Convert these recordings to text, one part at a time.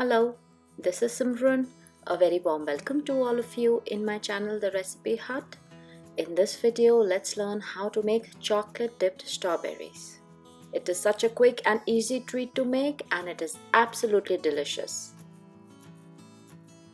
Hello, this is Simran. A very warm welcome to all of you in my channel The Recipe Hut. In this video, let's learn how to make chocolate dipped strawberries. It is such a quick and easy treat to make and it is absolutely delicious.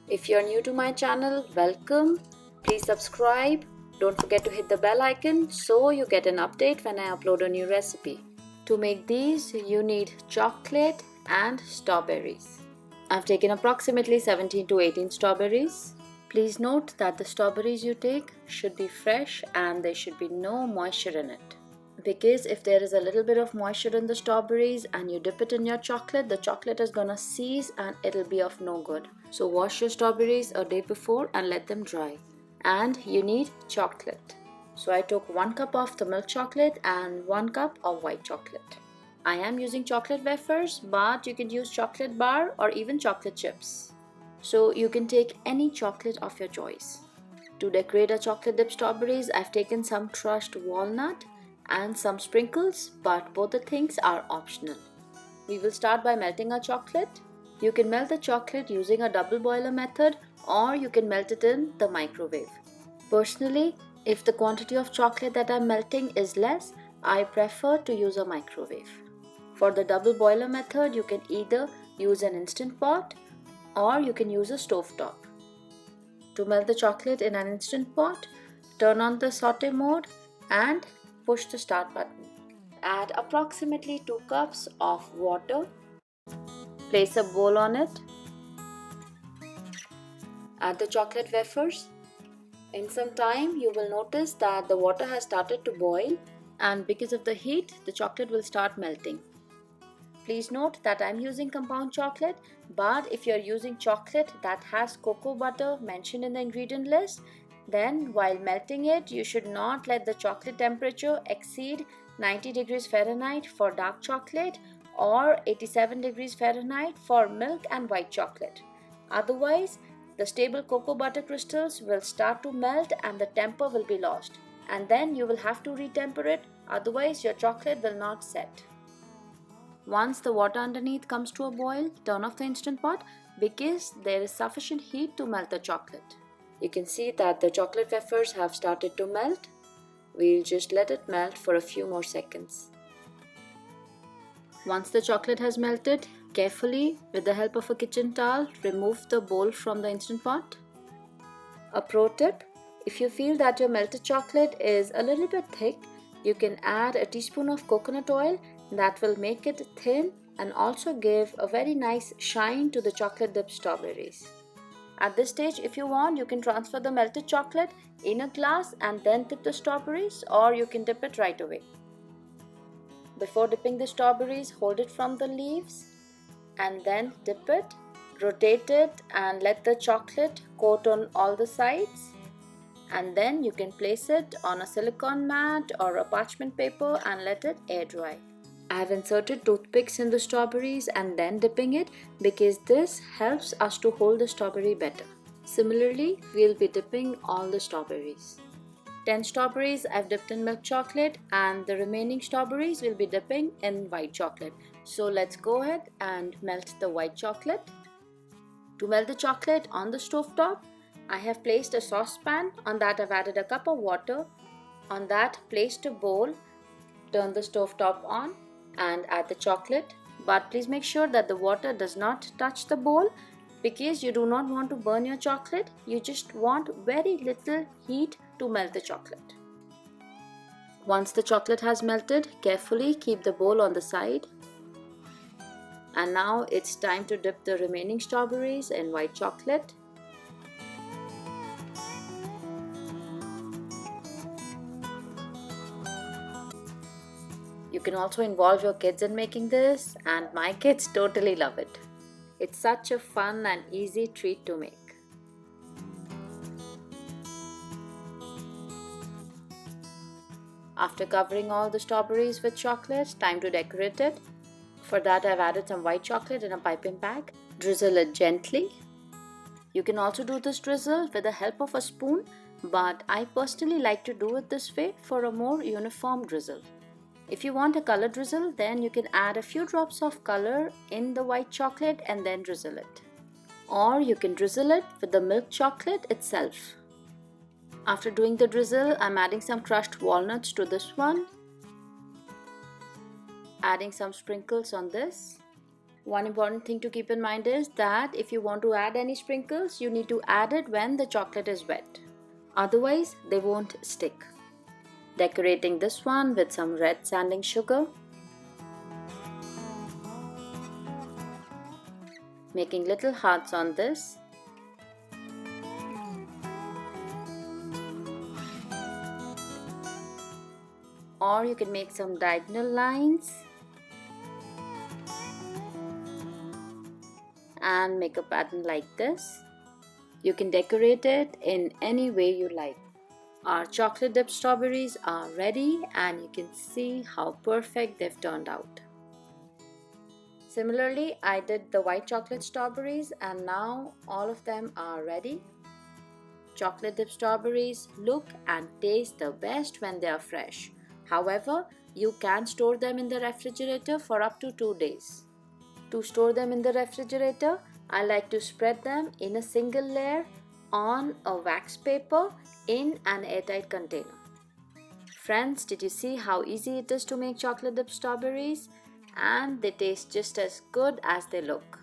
If you're new to my channel, welcome. Please subscribe. Don't forget to hit the bell icon so you get an update when I upload a new recipe. To make these, you need chocolate and strawberries. I've taken approximately 17 to 18 strawberries. Please note that the strawberries you take should be fresh and there should be no moisture in it. Because if there is a little bit of moisture in the strawberries and you dip it in your chocolate, the chocolate is gonna seize and it'll be of no good. So wash your strawberries a day before and let them dry. And you need chocolate. So I took 1 cup of the milk chocolate and 1 cup of white chocolate. I am using chocolate wafers, but you can use chocolate bar or even chocolate chips. So you can take any chocolate of your choice. To decorate our chocolate dipped strawberries, I've taken some crushed walnut and some sprinkles, but both the things are optional. We will start by melting our chocolate. You can melt the chocolate using a double boiler method or you can melt it in the microwave. Personally, if the quantity of chocolate that I'm melting is less, I prefer to use a microwave. For the double boiler method, you can either use an instant pot or you can use a stove top. To melt the chocolate in an instant pot, turn on the saute mode and push the start button. Add approximately 2 cups of water. Place a bowl on it. Add the chocolate wafers. In some time, you will notice that the water has started to boil, and because of the heat, the chocolate will start melting. Please note that I'm using compound chocolate, but if you're using chocolate that has cocoa butter mentioned in the ingredient list, then while melting it, you should not let the chocolate temperature exceed 90 degrees Fahrenheit for dark chocolate or 87 degrees Fahrenheit for milk and white chocolate. Otherwise, the stable cocoa butter crystals will start to melt and the temper will be lost. And then you will have to retemper it, otherwise your chocolate will not set. Once the water underneath comes to a boil, turn off the instant pot because there is sufficient heat to melt the chocolate. You can see that the chocolate wafers have started to melt. We'll just let it melt for a few more seconds. Once the chocolate has melted, carefully, with the help of a kitchen towel, remove the bowl from the instant pot. A pro tip, if you feel that your melted chocolate is a little bit thick, you can add a teaspoon of coconut oil that will make it thin and also give a very nice shine to the chocolate dipped strawberries. At this stage, if you want, you can transfer the melted chocolate in a glass and then dip the strawberries, or you can dip it right away. Before dipping the strawberries, hold it from the leaves and then dip it, rotate it and let the chocolate coat on all the sides. And then you can place it on a silicone mat or a parchment paper and let it air dry. I have inserted toothpicks in the strawberries and then dipping it because this helps us to hold the strawberry better. Similarly, we'll be dipping all the strawberries. 10 strawberries I've dipped in milk chocolate and the remaining strawberries will be dipping in white chocolate. So let's go ahead and melt the white chocolate. To melt the chocolate on the stove top, I have placed a saucepan. On that I've added a cup of water. On that placed a bowl. Turn the stove top on and add the chocolate. But please make sure that the water does not touch the bowl because you do not want to burn your chocolate. You just want very little heat to melt the chocolate. Once the chocolate has melted, carefully keep the bowl on the side. And now it's time to dip the remaining strawberries in white chocolate. You can also involve your kids in making this, and my kids totally love it. It's such a fun and easy treat to make. After covering all the strawberries with chocolate, time to decorate it. For that, I've added some white chocolate in a piping bag. Drizzle it gently. You can also do this drizzle with the help of a spoon, but I personally like to do it this way for a more uniform drizzle. If you want a color drizzle, then you can add a few drops of color in the white chocolate and then drizzle it. Or you can drizzle it with the milk chocolate itself. After doing the drizzle, I'm adding some crushed walnuts to this one. Adding some sprinkles on this. One important thing to keep in mind is that if you want to add any sprinkles, you need to add it when the chocolate is wet. Otherwise, they won't stick. Decorating this one with some red sanding sugar. Making little hearts on this. Or you can make some diagonal lines and make a pattern like this. You can decorate it in any way you like. Our chocolate dipped strawberries are ready and you can see how perfect they've turned out. Similarly, I did the white chocolate strawberries and now all of them are ready. Chocolate dipped strawberries look and taste the best when they are fresh. However, you can store them in the refrigerator for up to 2 days. To store them in the refrigerator, I like to spread them in a single layer on a wax paper in an airtight container. Friends, did you see how easy it is to make chocolate dipped strawberries? And they taste just as good as they look.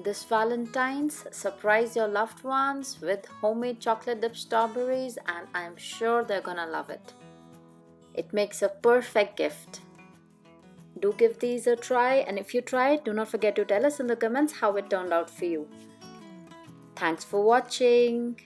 This Valentine's, surprise your loved ones with homemade chocolate dipped strawberries and I'm sure they're gonna love it. It makes a perfect gift. Do give these a try, and if you try it, do not forget to tell us in the comments how it turned out for you. Thanks for watching.